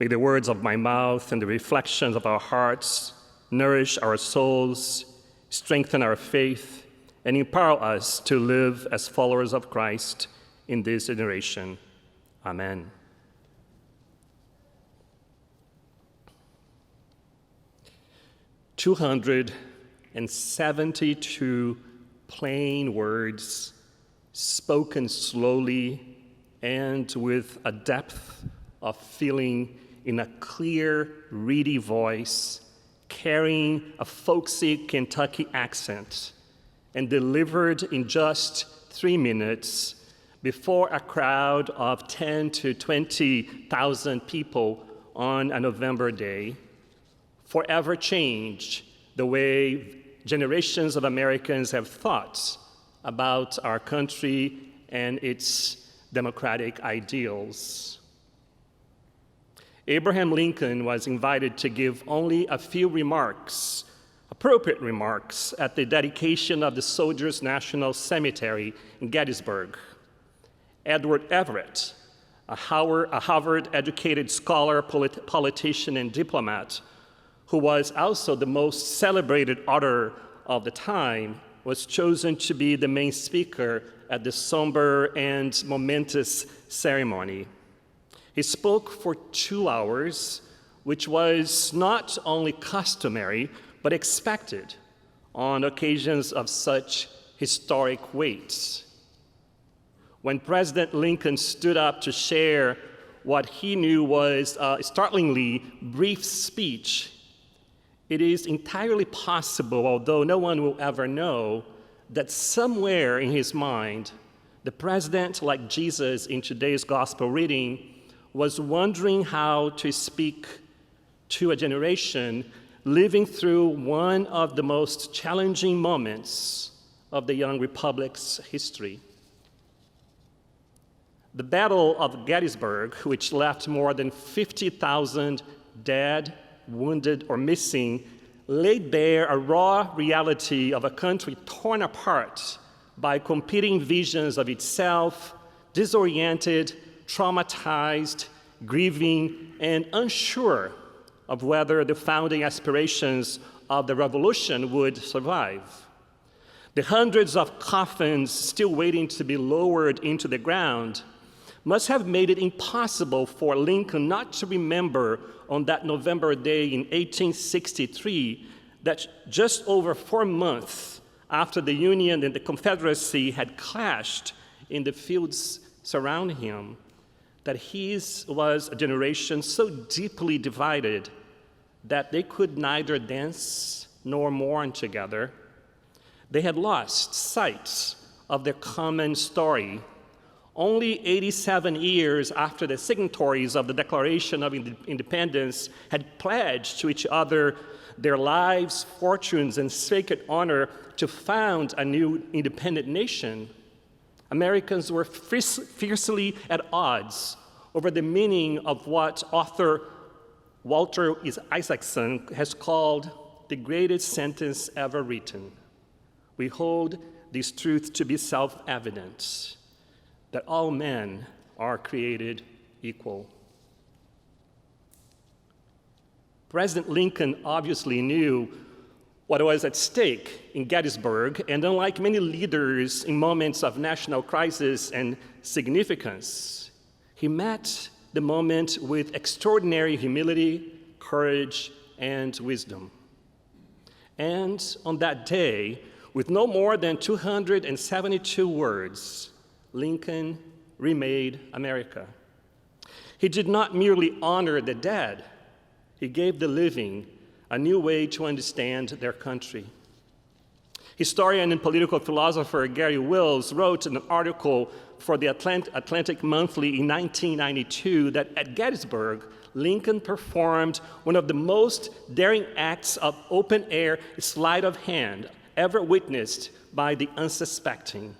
May the words of my mouth and the reflections of our hearts nourish our souls, strengthen our faith, and empower us to live as followers of Christ in this generation. Amen. "272 plain words, spoken slowly and with a depth of feeling in a clear, reedy voice, carrying a folksy Kentucky accent, and delivered in just 3 minutes before a crowd of 10 to 20,000 people on a November day, forever changed the way generations of Americans have thought about our country and its democratic ideals." Abraham Lincoln was invited to give only a few remarks, appropriate remarks, at the dedication of the Soldiers' National Cemetery in Gettysburg. Edward Everett, a Harvard-educated scholar, politician, and diplomat, who was also the most celebrated author of the time, was chosen to be the main speaker at the somber and momentous ceremony. He spoke for 2 hours, which was not only customary, but expected on occasions of such historic weight. When President Lincoln stood up to share what he knew was a startlingly brief speech, it is entirely possible, although no one will ever know, that somewhere in his mind, the president, like Jesus in today's gospel reading, was wondering how to speak to a generation living through one of the most challenging moments of the young republic's history. The Battle of Gettysburg, which left more than 50,000 dead, wounded, or missing, laid bare a raw reality of a country torn apart by competing visions of itself, disoriented, traumatized, grieving, and unsure of whether the founding aspirations of the revolution would survive. The hundreds of coffins still waiting to be lowered into the ground must have made it impossible for Lincoln not to remember on that November day in 1863 that just over 4 months after the Union and the Confederacy had clashed in the fields surrounding him, that his was a generation so deeply divided that they could neither dance nor mourn together. They had lost sight of their common story. Only 87 years after the signatories of the Declaration of Independence had pledged to each other their lives, fortunes, and sacred honor to found a new independent nation, Americans were fiercely at odds over the meaning of what author Walter Isaacson has called the greatest sentence ever written. We hold this truth to be self-evident, that all men are created equal. President Lincoln obviously knew what was at stake in Gettysburg, and unlike many leaders in moments of national crisis and significance, he met the moment with extraordinary humility, courage, and wisdom. And on that day, with no more than 272 words, Lincoln remade America. He did not merely honor the dead, he gave the living a new way to understand their country. Historian and political philosopher Garry Wills wrote an article for the Atlantic Monthly in 1992 that at Gettysburg, Lincoln performed one of the most daring acts of open-air sleight of hand ever witnessed by the unsuspecting.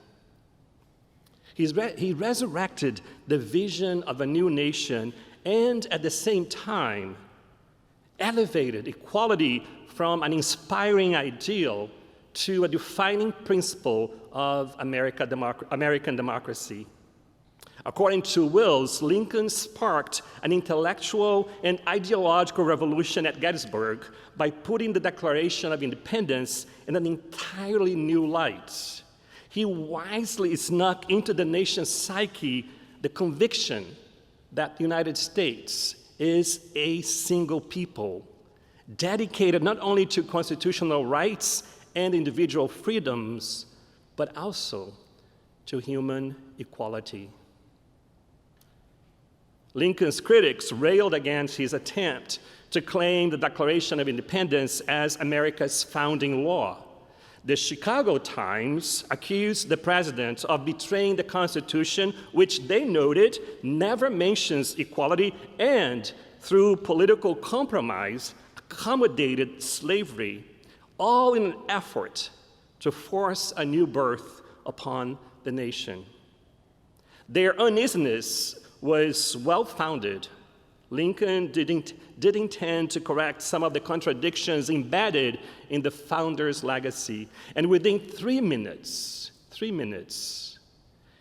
He resurrected the vision of a new nation and at the same time elevated equality from an inspiring ideal to a defining principle of American democracy. According to Wills, Lincoln sparked an intellectual and ideological revolution at Gettysburg by putting the Declaration of Independence in an entirely new light. He wisely snuck into the nation's psyche the conviction that the United States is a single people, dedicated not only to constitutional rights and individual freedoms, but also to human equality. Lincoln's critics railed against his attempt to claim the Declaration of Independence as America's founding law. The Chicago Times accused the president of betraying the Constitution, which they noted never mentions equality and, through political compromise, accommodated slavery, all in an effort to force a new birth upon the nation. Their uneasiness was well-founded. Lincoln did intend to correct some of the contradictions embedded in the founder's legacy. And within 3 minutes,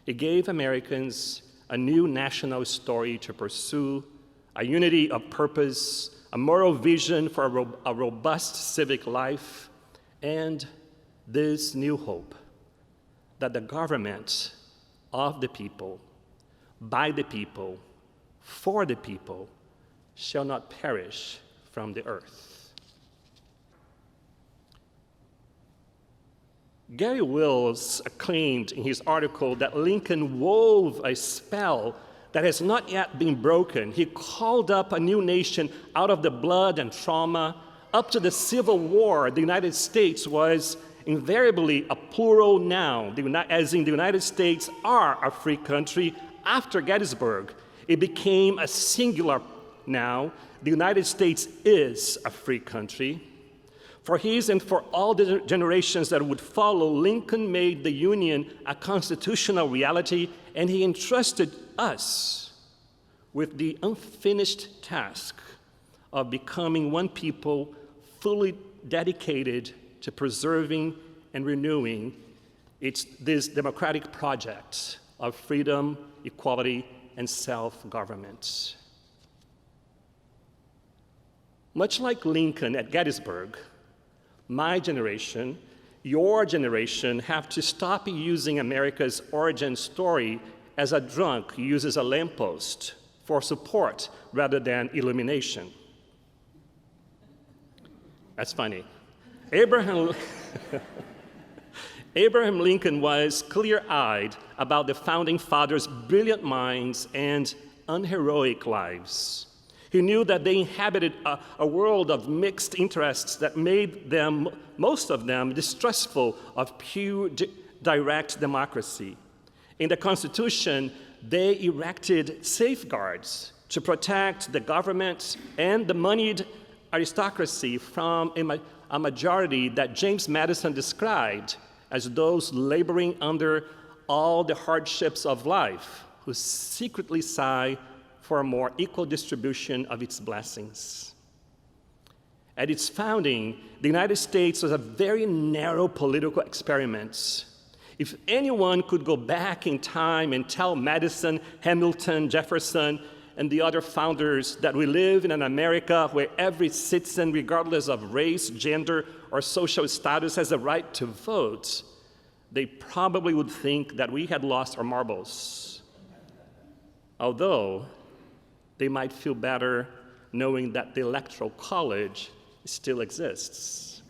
he gave Americans a new national story to pursue, a unity of purpose, a moral vision for a robust civic life, and this new hope that the government of the people, by the people, for the people, shall not perish from the earth. Gary Wills claimed in his article that Lincoln wove a spell that has not yet been broken. He called up a new nation out of the blood and trauma. Up to the Civil War, the United States was invariably a plural noun, as in the United States are a free country. After Gettysburg, it became a singular noun. The United States is a free country. For his and for all the generations that would follow, Lincoln made the Union a constitutional reality, and he entrusted us with the unfinished task of becoming one people fully dedicated to preserving and renewing this democratic project of freedom, equality, and self-government. Much like Lincoln at Gettysburg, my generation, your generation, have to stop using America's origin story as a drunk uses a lamppost for support rather than illumination. That's funny. Abraham Lincoln was clear-eyed about the Founding Fathers' brilliant minds and unheroic lives. He knew that they inhabited a world of mixed interests that made them, most of them, distrustful of pure direct democracy. In the Constitution, they erected safeguards to protect the government and the moneyed aristocracy from a majority that James Madison described as those laboring under all the hardships of life, who secretly sigh for a more equal distribution of its blessings. At its founding, the United States was a very narrow political experiment. If anyone could go back in time and tell Madison, Hamilton, Jefferson, and the other founders that we live in an America where every citizen, regardless of race, gender, or social status, has the right to vote, they probably would think that we had lost our marbles. Although they might feel better knowing that the Electoral College still exists.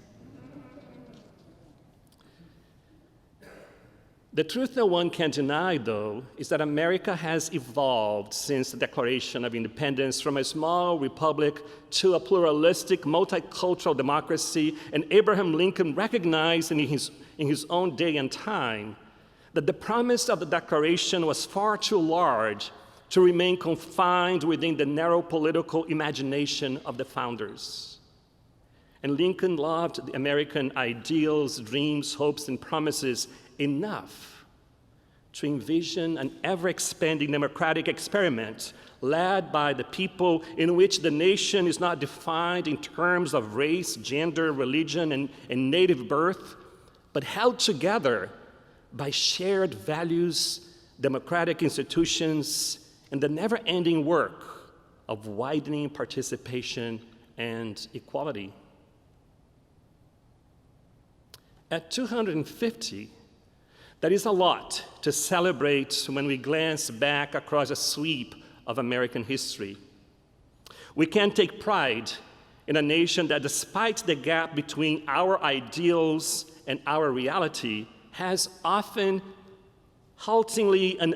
The truth no one can deny, though, is that America has evolved since the Declaration of Independence from a small republic to a pluralistic, multicultural democracy, and Abraham Lincoln recognized in his own day and time that the promise of the Declaration was far too large to remain confined within the narrow political imagination of the founders. And Lincoln loved the American ideals, dreams, hopes, and promises enough to envision an ever-expanding democratic experiment led by the people, in which the nation is not defined in terms of race, gender, religion, and native birth, but held together by shared values democratic institutions, and the never-ending work of widening participation and equality. At 250, that is a lot to celebrate when we glance back across a sweep of American history. We can take pride in a nation that, despite the gap between our ideals and our reality, has often haltingly and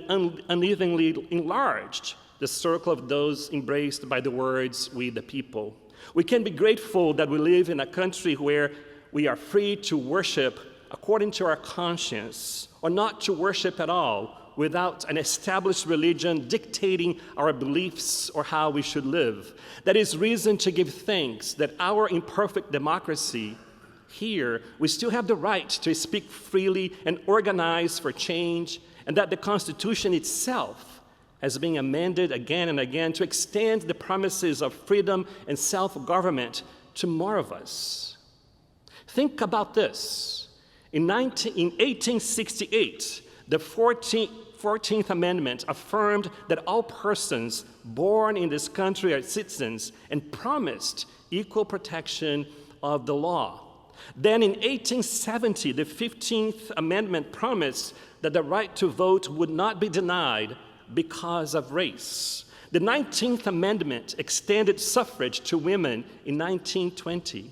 unevenly enlarged the circle of those embraced by the words, "we the people." We can be grateful that we live in a country where we are free to worship according to our conscience, or not to worship at all, without an established religion dictating our beliefs or how we should live. That is reason to give thanks that our imperfect democracy here, we still have the right to speak freely and organize for change, and that the Constitution itself has been amended again and again to extend the promises of freedom and self-government to more of us. Think about this. In 1868, the 14th Amendment affirmed that all persons born in this country are citizens and promised equal protection of the law. Then in 1870, the 15th Amendment promised that the right to vote would not be denied because of race. The 19th Amendment extended suffrage to women in 1920.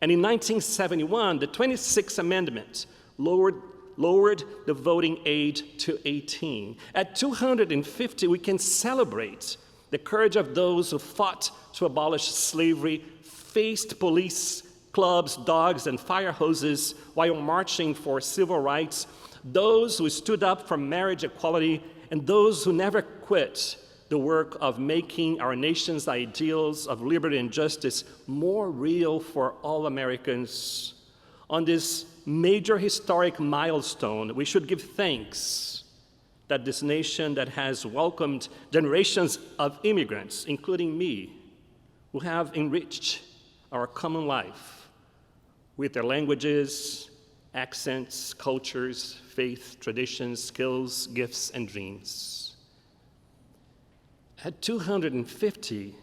And in 1971, the 26th Amendment lowered the voting age to 18. At 250, we can celebrate the courage of those who fought to abolish slavery, faced police, clubs, dogs, and fire hoses while marching for civil rights, those who stood up for marriage equality, and those who never quit the work of making our nation's ideals of liberty and justice more real for all Americans. On this major historic milestone, we should give thanks that this nation that has welcomed generations of immigrants, including me, who have enriched our common life with their languages, accents, cultures, faith, traditions, skills, gifts, and dreams. At 250,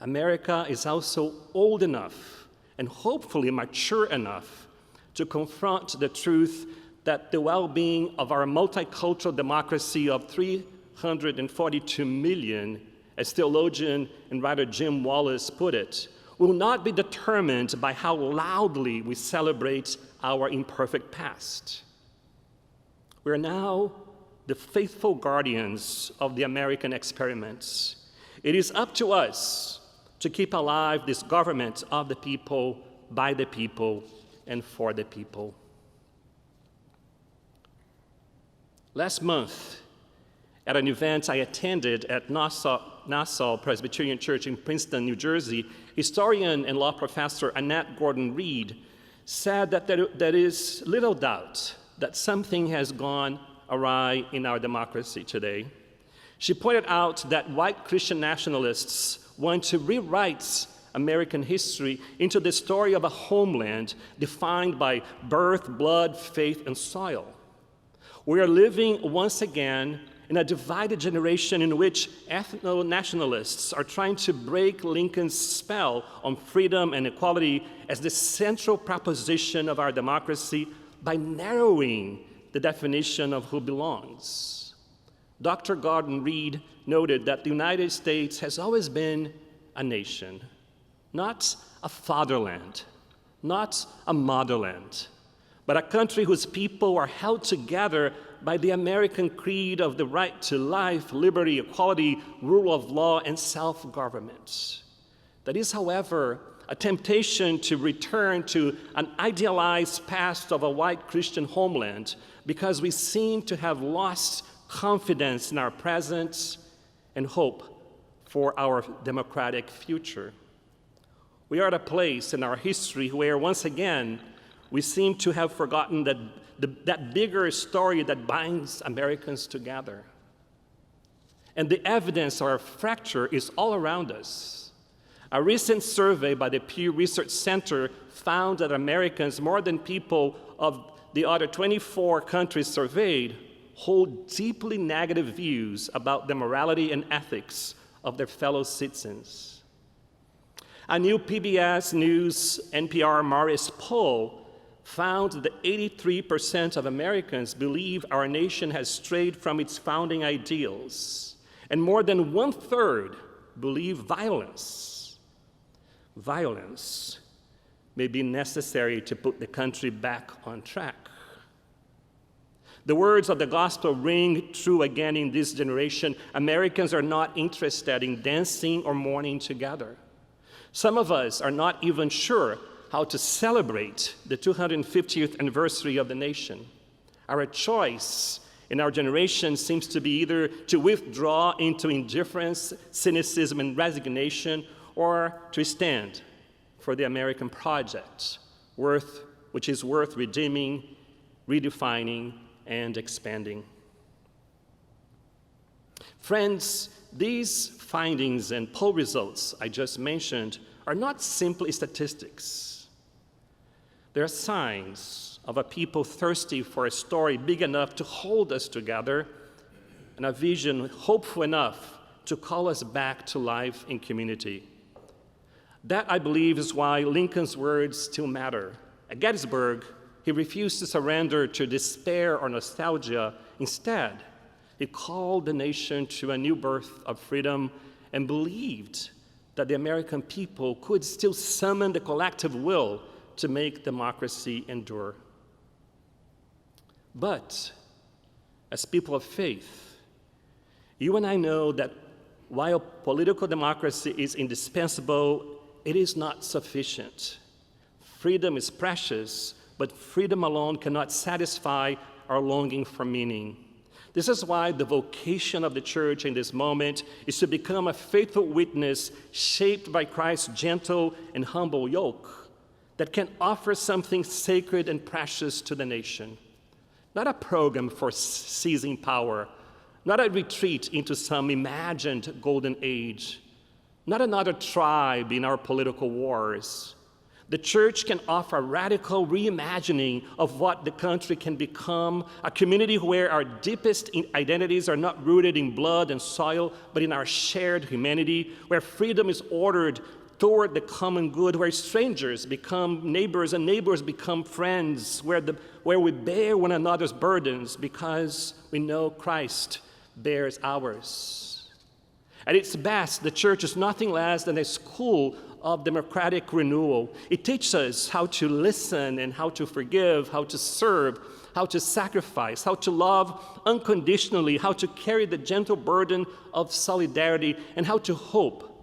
America is also old enough and hopefully mature enough to confront the truth that the well-being of our multicultural democracy of 342 million, as theologian and writer Jim Wallace put it, will not be determined by how loudly we celebrate our imperfect past. We are now the faithful guardians of the American experiments. It is up to us to keep alive this government of the people, by the people, and for the people. Last month, at an event I attended at Nassau Presbyterian Church in Princeton, New Jersey, historian and law professor Annette Gordon-Reed said that there is little doubt that something has gone awry in our democracy today. She pointed out that white Christian nationalists want to rewrite American history into the story of a homeland defined by birth, blood, faith, and soil. We are living once again in a divided generation in which ethno-nationalists are trying to break Lincoln's spell on freedom and equality as the central proposition of our democracy by narrowing the definition of who belongs. Dr. Gordon-Reed noted that the United States has always been a nation, not a fatherland, not a motherland, but a country whose people are held together by the American creed of the right to life, liberty, equality, rule of law, and self-government. That is, however, a temptation to return to an idealized past of a white Christian homeland because we seem to have lost confidence in our present and hope for our democratic future. We are at a place in our history where, once again, we seem to have forgotten that bigger story that binds Americans together. And the evidence of our fracture is all around us. A recent survey by the Pew Research Center found that Americans, more than people of the other 24 countries surveyed, hold deeply negative views about the morality and ethics of their fellow citizens. A new PBS News NPR Marist poll found that 83% of Americans believe our nation has strayed from its founding ideals, and more than 1/3 believe violence may be necessary to put the country back on track. The words of the gospel ring true again in this generation. Americans are not interested in dancing or mourning together. Some of us are not even sure how to celebrate the 250th anniversary of the nation. Our choice in our generation seems to be either to withdraw into indifference, cynicism, and resignation, or to stand for the American project, which is worth redeeming, redefining, and expanding. Friends, these findings and poll results I just mentioned are not simply statistics. They are signs of a people thirsty for a story big enough to hold us together and a vision hopeful enough to call us back to life in community. That, I believe, is why Lincoln's words still matter. At Gettysburg, he refused to surrender to despair or nostalgia. Instead, he called the nation to a new birth of freedom and believed that the American people could still summon the collective will to make democracy endure. But as people of faith, you and I know that while political democracy is indispensable, it is not sufficient. Freedom is precious, but freedom alone cannot satisfy our longing for meaning. This is why the vocation of the church in this moment is to become a faithful witness shaped by Christ's gentle and humble yoke that can offer something sacred and precious to the nation. Not a program for seizing power, not a retreat into some imagined golden age, not another tribe in our political wars. The church can offer a radical reimagining of what the country can become, a community where our deepest identities are not rooted in blood and soil, but in our shared humanity, where freedom is ordered toward the common good, where strangers become neighbors and neighbors become friends, where we bear one another's burdens because we know Christ bears ours. At its best, the church is nothing less than a school of democratic renewal. It teaches us how to listen and how to forgive, how to serve, how to sacrifice, how to love unconditionally, how to carry the gentle burden of solidarity, and how to hope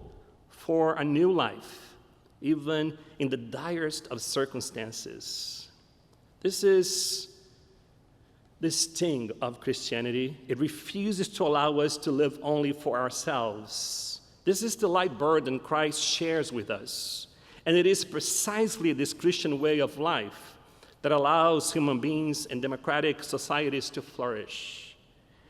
for a new life, even in the direst of circumstances. This is the sting of Christianity. It refuses to allow us to live only for ourselves. This is the light burden Christ shares with us. And it is precisely this Christian way of life that allows human beings and democratic societies to flourish.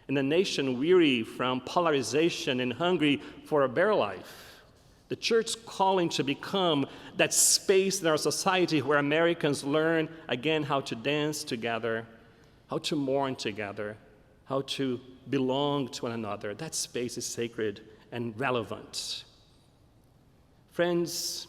In a nation weary from polarization and hungry for a better life, the church's calling to become that space in our society where Americans learn again how to dance together, how to mourn together, how to belong to one another. That space is sacred and relevant. Friends,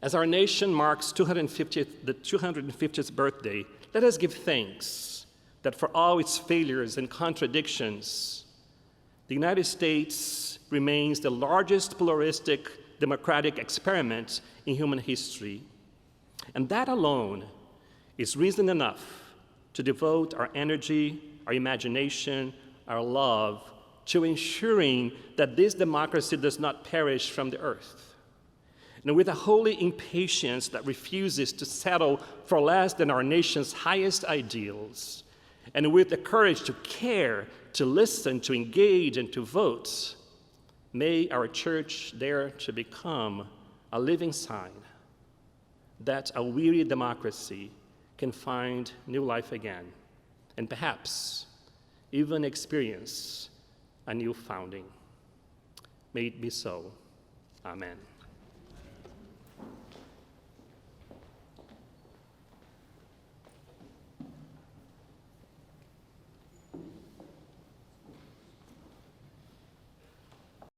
as our nation marks the 250th birthday, let us give thanks that for all its failures and contradictions, the United States remains the largest pluralistic democratic experiment in human history. And that alone is reason enough to devote our energy, our imagination, our love to ensuring that this democracy does not perish from the earth. And with a holy impatience that refuses to settle for less than our nation's highest ideals, and with the courage to care, to listen, to engage, and to vote, may our church dare to become a living sign that a weary democracy can find new life again, and perhaps even experience a new founding. May it be so. Amen.